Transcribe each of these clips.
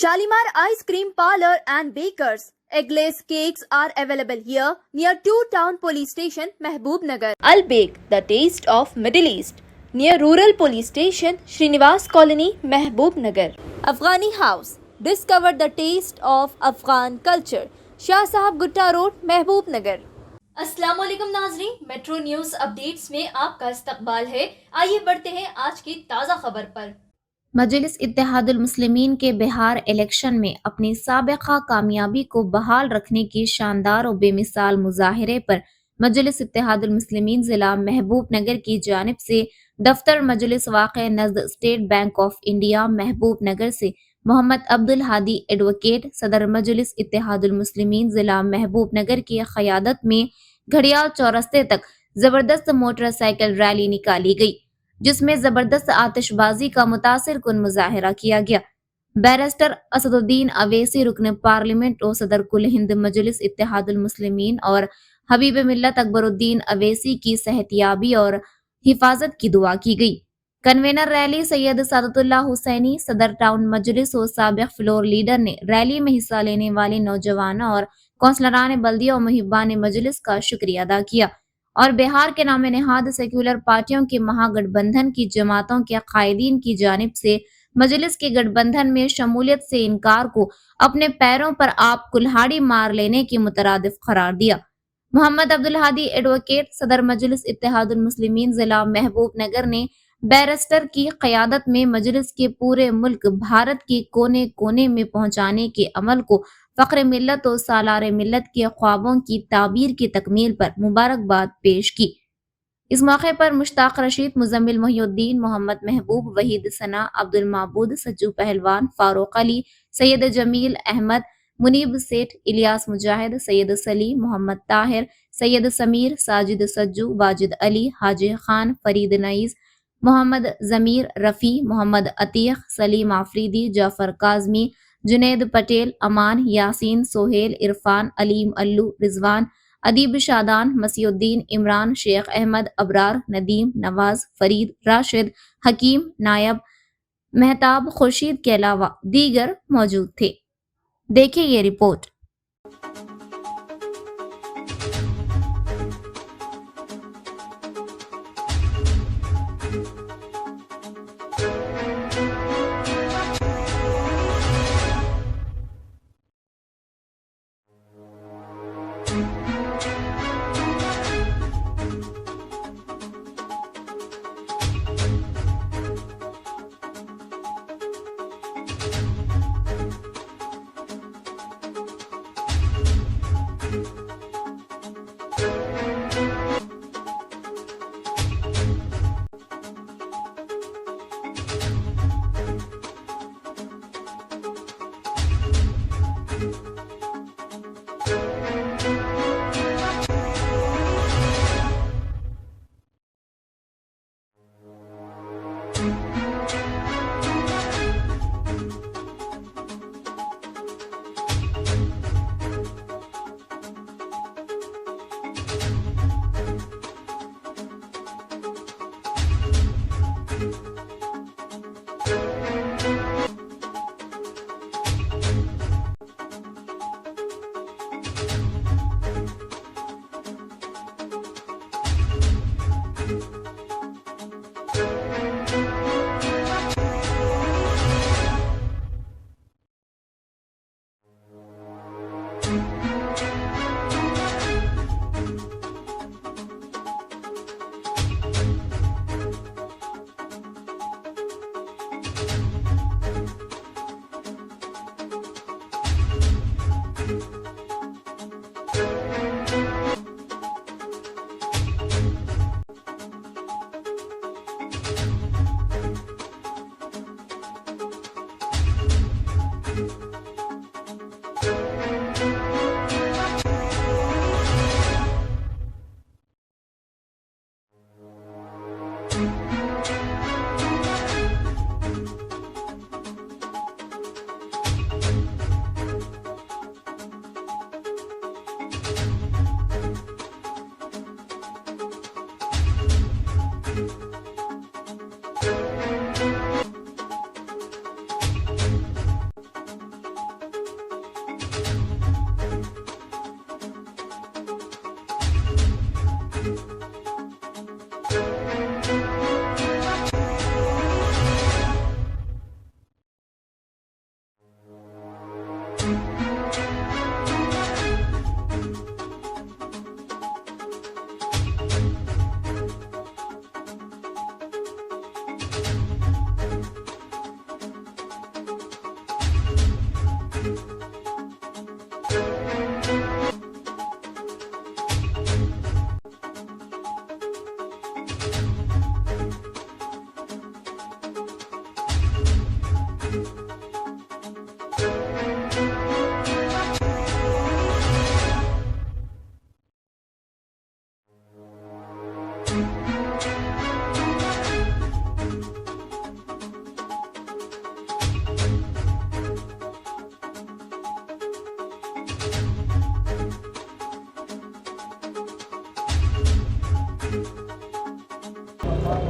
Shalimar Ice Cream Parlor and Bakers. Eggless cakes are available here near 2 Town Police Station, Mehboob-Nagar. Al Bake, the taste of Middle East, near Rural Police Station, Srinivas Colony, Mehboob-Nagar. Afghani House, discover the taste of Afghan culture. Shah साहब Gutta road, महबूब-नगर. अस्सलाम वालेकुम नाज़रीन, metro news updates में आपका इस्तकबाल है. आइए बढ़ते हैं आज की ताज़ा खबर पर. मजलिस इत्तेहादुल मुस्लिमीन के बिहार इलेक्शन में अपनी साबिक़ा कामयाबी को बहाल रखने की शानदार और बेमिसाल मुजाहिरे पर मजलिस इत्तेहादुल मुस्लिमीन जिला महबूब नगर की जानिब से दफ्तर मजलिस वाक़ नज़द स्टेट बैंक ऑफ इंडिया महबूब नगर से मोहम्मद अब्दुल हादी एडवोकेट सदर मजलिस इत्तेहादुल मुस्लिमीन जिला महबूब नगर की क़यादत में घड़ियाल चौरस्ते तक जबरदस्त मोटरसाइकिल रैली निकाली गई, जिसमें जबरदस्त आतिशबाजी का मुतासिर कुन मुजाहिरा किया गया. बैरिस्टर असदुद्दीन अवैसी रुकन पार्लियामेंट और सदर कुल हिंद मजलिस इत्तेहादुल मुस्लिमीन और हबीब मिल्लत अकबरुद्दीन अवैसी की सेहतियाबी और हिफाजत की दुआ की गई. कन्वेनर रैली सैयद सादतुल्लाह हुसैनी सदर टाउन मजलिस और साबिक फ्लोर लीडर ने रैली में हिस्सा लेने वाले नौजवानों और कौंसलरान बल्दिया और मुहिबान मजलिस का शुक्रिया अदा किया और बिहार के नाम नेहाद सेक्युलर पार्टियों के महागठबंधन की जमातों के कायदीन की जानिब से मजलिस के गठबंधन में शमूलियत से इनकार को अपने पैरों पर आप कुल्हाड़ी मार लेने की मुतरादिफ करार दिया. मोहम्मद अब्दुल हादी एडवोकेट सदर मजलिस इत्तेहादुल मुस्लिमीन जिला महबूब नगर ने बैरिस्टर की क़यादत में मजलिस के पूरे मुल्क भारत के कोने कोने में पहुंचाने के अमल को फ़ख्र मिल्लत और सालार मिल्लत के ख्वाबों की ताबीर की तकमील पर मुबारकबाद पेश की. इस मौके पर मुश्ताक रशीद, मुजम्मिल मोहिउद्दीन, मोहम्मद महबूब, वहीद सना, अब्दुल माबूद, सज्जू पहलवान, फारूक अली, सैयद जमील अहमद, मुनीब सेठ, इलियास मुजाहिद, सैयद सलीम, मोहम्मद ताहिर, सैयद समीर, साजिद सज्जू, वाजिद अली, हाजी खान, फरीद नईस, मोहम्मद जमीर रफ़ी, मोहम्मद अतीक, सलीम आफरीदी, जाफर काजमी, जुनैद पटेल, अमान, यासीन, सोहेल, इरफान, अलीम, अल्लू, रिजवान, अदीब शादान, मसीउद्दीन, इमरान, शेख अहमद, अबरार, नदीम, नवाज, फरीद, राशिद, हकीम, नायब, मेहताब, खुर्शीद के अलावा दीगर मौजूद थे. देखिए ये रिपोर्ट.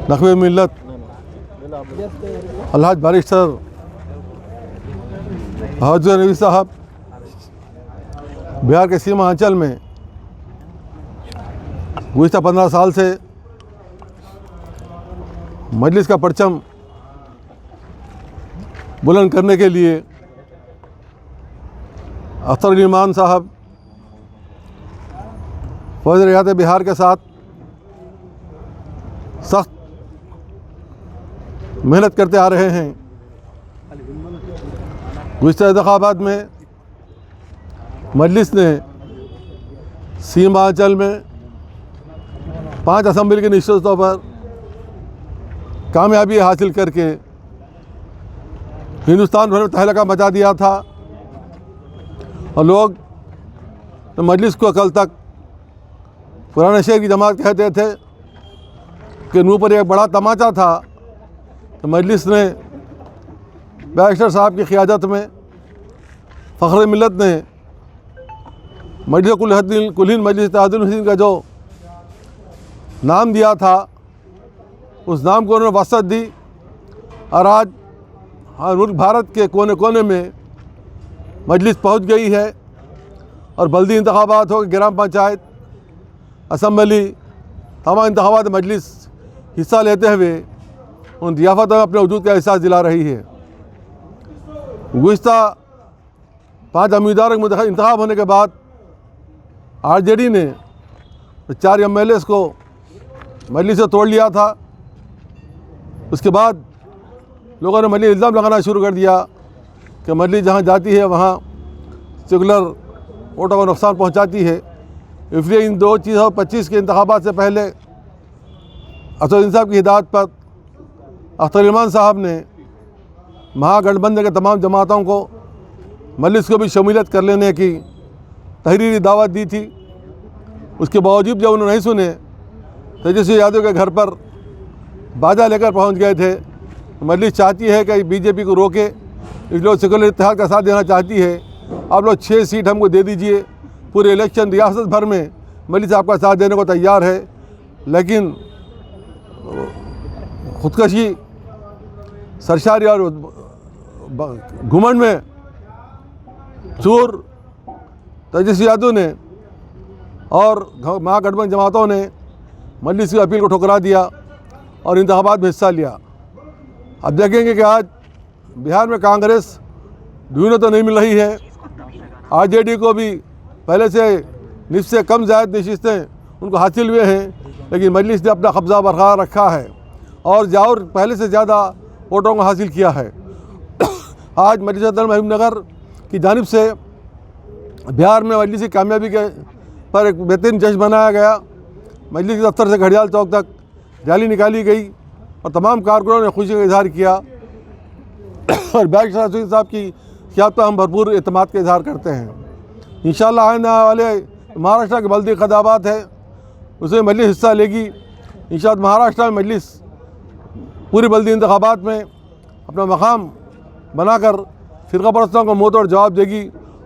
नखबे मिल्लत अलहाज बैरिस्टर हाजिर नबी साहब बिहार के सीमांचल में गुज़िश्ता 15 साल से मजलिस का परचम बुलंद करने के लिए अख्तर ईमान साहब फौज रियासत बिहार के साथ सख्त मेहनत करते आ रहे हैं। गुज़िश्ता इंतखाबात में मजलिस ने सीमांचल में 5 असम्बली की नशिस्तों पर कामयाबी हासिल करके हिंदुस्तान भर में तहलका मचा दिया था और लोग तो मजलिस को कल तक पुराने शहर की जमात कहते थे कि मुँह पर एक बड़ा तमाचा था। तो मजलिस ने बैरिस्टर साहब की क़ियादत में फ़ख्र मिल्लत ने मजलिस कुलीन मजलिस इत्तेहादुल मुस्लिमीन का जो नाम दिया था उस नाम को उन्होंने वसअत दी और आज हर मुल्क भारत के कोने कोने में मजलिस पहुंच गई है और बल्दी इंतखाबात हो, ग्राम पंचायत, असम्बली, तमाम इंतखाबात मजलिस हिस्सा लेते हुए उन दियाफ़त में अपने वजूद का एहसास दिला रही है। गुज़िश्ता 5 उम्मीदवारों के इंतखाब होने के बाद आरजेडी ने 4 MLAs को मजलिस से तोड़ लिया था। उसके बाद लोगों ने मजलिस इल्ज़ाम लगाना शुरू कर दिया कि मजलिस जहाँ जाती है वहाँ सेकुलर वोटों को नुकसान पहुँचाती है। इसलिए इन 2025 के इंतखाबात से पहले असदुद्दीन साहब की हिदायत पर अख्तर ईमान साहब ने महागठबंधन के तमाम जमातों को मजलिस को भी शमूलियत कर लेने की तहरीरी दावत दी थी। उसके बावजूद जब उन्होंने नहीं सुने तेजस्वी यादव के घर पर बाजा लेकर पहुंच गए थे। मजलिस चाहती है कि बीजेपी को रोके, इसलिए सेकुलर इत्तेहाद का साथ देना चाहती है। आप लोग 6 सीट हमको दे दीजिए, पूरे इलेक्शन रियासत भर में मजलिस आपका साथ देने को तैयार है। लेकिन खुदकशी, सरशारी और घुमंड में चूर तेजस्वी यादव ने और महागठबंधन जमातों ने मजलिस की अपील को ठुकरा दिया और इंतखाबात में हिस्सा लिया। अब देखेंगे कि आज बिहार में कांग्रेस ढूंढने तो नहीं मिल रही है। आरजेडी को भी पहले से निस्बत से कम ज़ायद नशिस्तें उनको हासिल हुए हैं, लेकिन मजलिस ने अपना कब्ज़ा बरकरार रखा है और पहले से ज़्यादा वोटों को हासिल किया है। आज मजलिस महबूबनगर की जानिब से बिहार में मजलिस की कामयाबी के पर एक बेहतरीन जश्न मनाया गया। मजलिस के दफ्तर से घड़ियाल चौक तक रैली निकाली गई और तमाम कारकुनों ने खुशी का इजहार किया और बैरिस्टर साहब की क़ियादत पर हम भरपूर एतमाद का इजहार करते हैं। इंशाअल्लाह आने वाले महाराष्ट्र के बल्दी इंतखाबात है, उसमें मजलिस हिस्सा लेगी। इंशाअल्लाह महाराष्ट्र में मजलिस पूरी बल्दी इंतखाबात में अपना मकाम बनाकर फ़िरका परस्तों को मुँह तोड़ जवाब देगी।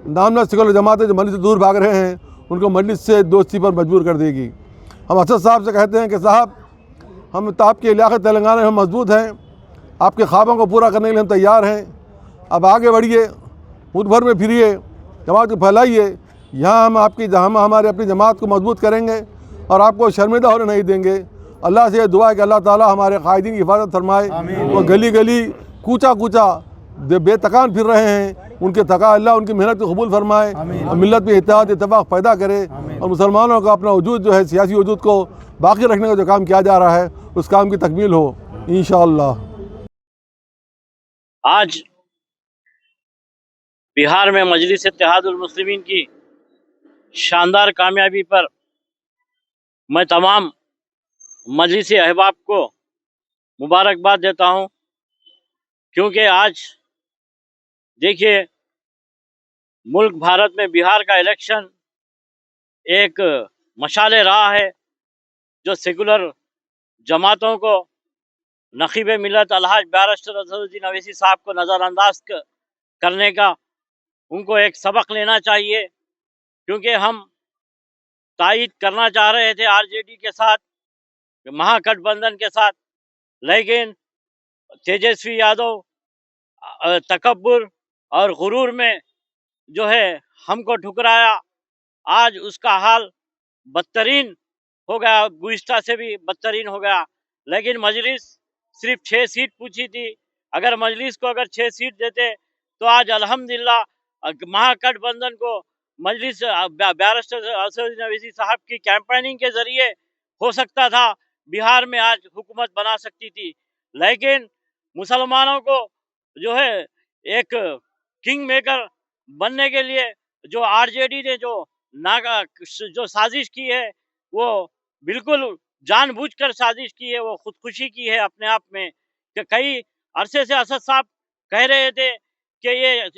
नामना सेकुलर जमातें जो मजलिस से दूर भाग रहे हैं उनको मजलिस से दोस्ती पर मजबूर कर देगी। हम असद साहब से कहते हैं कि साहब, हम तो आपके इलाके तेलंगाना में हम मजबूत हैं, आपके ख्वाबों को पूरा करने के लिए हम तैयार हैं। अब आगे बढ़िए, मुल्क भर में फिरिए, जमात को फैलाइए। यहाँ हम हमारे अपनी जमात को मजबूत करेंगे और आपको शर्मिंदा होने नहीं देंगे। अल्लाह से ये दुआ है कि अल्लाह ताला हमारे कायदीन की हिफाजत फरमाए। वो गली गली कूचा कूचा बेतकान फिर रहे हैं, उनके तका अल्लाह उनकी मेहनत को कबूल फरमाए और मिलत में इत्तेहाद इत्तफाक पैदा करे और मुसलमानों का अपना वजूद जो है सियासी वजूद को बाकी रखने का जो काम किया जा रहा है उस काम की तकमील हो इंशाअल्लाह। आज बिहार में मजलिस इत्तेहादुल मुस्लिमीन की शानदार कामयाबी पर मैं तमाम मजलिसी अहबाब को मुबारकबाद देता हूं, क्योंकि आज देखिए मुल्क भारत में बिहार का इलेक्शन एक मशाल राह है जो सेकुलर जमातों को नकीब मिलत अलहाज बैरिस्टर असदुद्दीन अवैसी साहब को नज़रअंदाज करने का उनको एक सबक लेना चाहिए। क्योंकि हम तायद करना चाह रहे थे आरजेडी के साथ, महागठबंधन के साथ, लेकिन तेजस्वी यादव तकब्बुर और गुरूर में जो है हमको ठुकराया। आज उसका हाल बदतरीन हो गया, गुज़िश्ता से भी बदतरीन हो गया। लेकिन मजलिस सिर्फ 6 सीट पूछी थी। अगर मजलिस को अगर 6 सीट देते तो आज अल्हम्दुलिल्लाह महागठबंधन को मजलिस बैरिस्टर असदुद्दीन अवैसी साहब की कैंपेनिंग के जरिए हो सकता था, बिहार में आज हुकूमत बना सकती थी। लेकिन मुसलमानों को जो है एक किंग मेकर बनने के लिए जो आरजेडी ने जो साजिश की है, वो बिल्कुल जानबूझकर साजिश की है, वो खुदकुशी की है अपने आप में। कि कई अरसे से असद साहब कह रहे थे कि ये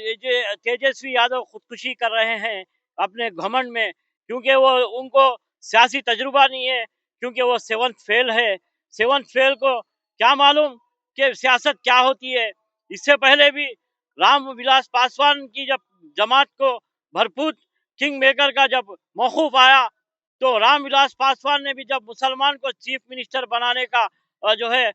तेजस्वी यादव खुदकुशी कर रहे हैं अपने घमंड में, क्योंकि वो उनको सियासी तजुर्बा नहीं है, क्योंकि वो 7th फेल है। 7th फेल को क्या मालूम कि सियासत क्या होती है। इससे पहले भी रामविलास पासवान की जब जमात को भरपूर किंग मेकर का जब मौकूफ आया, तो रामविलास पासवान ने भी जब मुसलमान को चीफ मिनिस्टर बनाने का जो है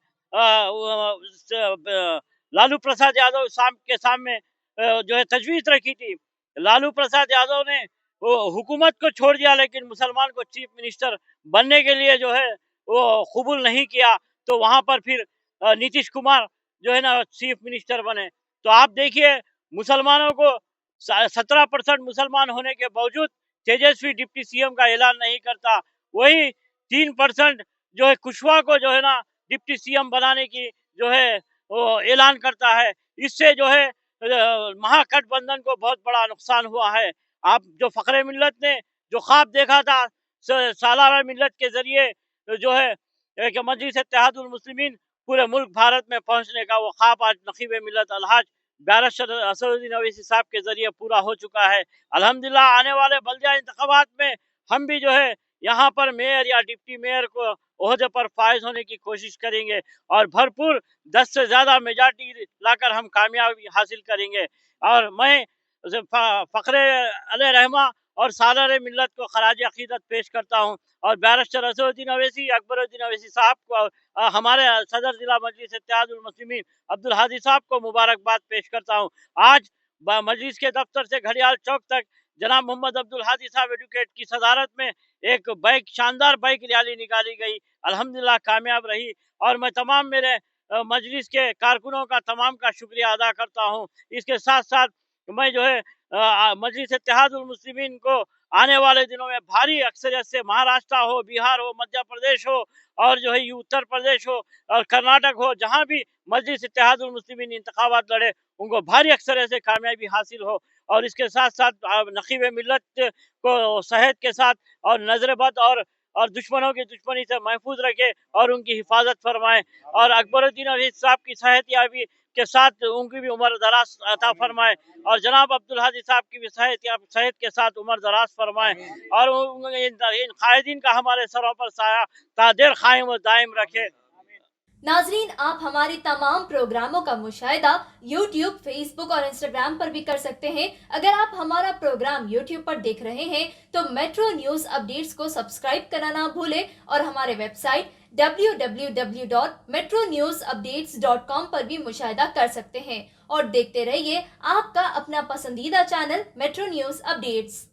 लालू प्रसाद यादव के सामने जो है तजवीज रखी थी। लालू प्रसाद यादव ने वो हुकूमत को छोड़ दिया, लेकिन मुसलमान को चीफ मिनिस्टर बनने के लिए जो है वो कबूल नहीं किया। तो वहां पर फिर नीतीश कुमार जो है ना चीफ मिनिस्टर बने। तो आप देखिए, मुसलमानों को 17% मुसलमान होने के बावजूद तेजस्वी डिप्टी सीएम का ऐलान नहीं करता। वही 3% जो है कुशवाहा को जो है ना डिप्टी सीएम बनाने की जो है वो ऐलान करता है। इससे जो है महागठबंधन को बहुत बड़ा नुकसान हुआ है। आप जो फखरे मिल्लत ने जो ख्वाब देखा था सालाना मिल्लत के जरिए जो है एक मजलिस इत्तेहादुल मुस्लिमीन पूरे मुल्क भारत में पहुंचने का, वो ख्वाब आज नकीब मिल्लत अलहाज बैरिस्टर असदुद्दीन अवैसी साहब के जरिए पूरा हो चुका है। अल्हम्दुलिल्लाह आने वाले बल्दिया इंतखाबात में हम भी जो है यहाँ पर मेयर या डिप्टी मेयर को ओहदे पर फायज होने की कोशिश करेंगे और भरपूर 10 से ज़्यादा मेजॉरिटी लाकर हम कामयाबी हासिल करेंगे। और मैं फ़ख्रे अलैहि रहमा और सालार मिल्लत को खराज अक़ीदत पेश करता हूँ और बैरिस्टर असदुद्दीन अवैसी, अकबरुद्दीन अवैसी साहब को हमारे सदर जिला मजलिस इत्तेहादुल मुस्लिमीन अब्दुल हादी साहब को मुबारकबाद पेश करता हूँ। आज मजलिस के दफ्तर से घड़ियाल चौक तक जनाब मोहम्मद अब्दुल हादी साहब एडवोकेट की सदारत में एक शानदार बाइक रैली निकाली गई, अल्हम्दुलिल्लाह कामयाब रही। और मैं तमाम मेरे मजलिस के कारकुनों का तमाम का शुक्रिया अदा करता हूँ। इसके साथ साथ मैं जो है मजलिस इत्तेहादुल मुस्लिमीन को आने वाले दिनों में भारी अक्सरियत से महाराष्ट्र हो, बिहार हो, मध्य प्रदेश हो और जो है ये उत्तर प्रदेश हो और कर्नाटक हो, जहाँ भी मजलिस इत्तेहादुल मुस्लिमीन इंतखाबात लड़े उनको भारी अक्सरियत से कामयाबी हासिल हो। और इसके साथ साथ नकीब मिल्लत को सेहत के साथ और नजरबद और दुश्मनों की दुश्मनी से महफूज रखे और उनकी हिफाजत फरमाएं और अकबरुद्दीन अवैसी साहब की सेहत याबी के साथ उनकी भी उम्र दराज अता फरमाए और जनाब अब्दुल हादी साहब की भी सेहत के साथ उम्र दराज फरमाए और इन कायदीन का हमारे सरों पर साया तादेर कायम व दायम रखे। नाजरीन, आप हमारे तमाम प्रोग्रामों का मुशाहिदा YouTube, Facebook और Instagram पर भी कर सकते हैं। अगर आप हमारा प्रोग्राम YouTube पर देख रहे हैं तो मेट्रो न्यूज अपडेट्स को सब्सक्राइब करना ना भूलें और हमारे वेबसाइट www.metronewsupdates.com पर भी मुशाहिदा कर सकते हैं और देखते रहिए आपका अपना पसंदीदा चैनल मेट्रो न्यूज अपडेट्स।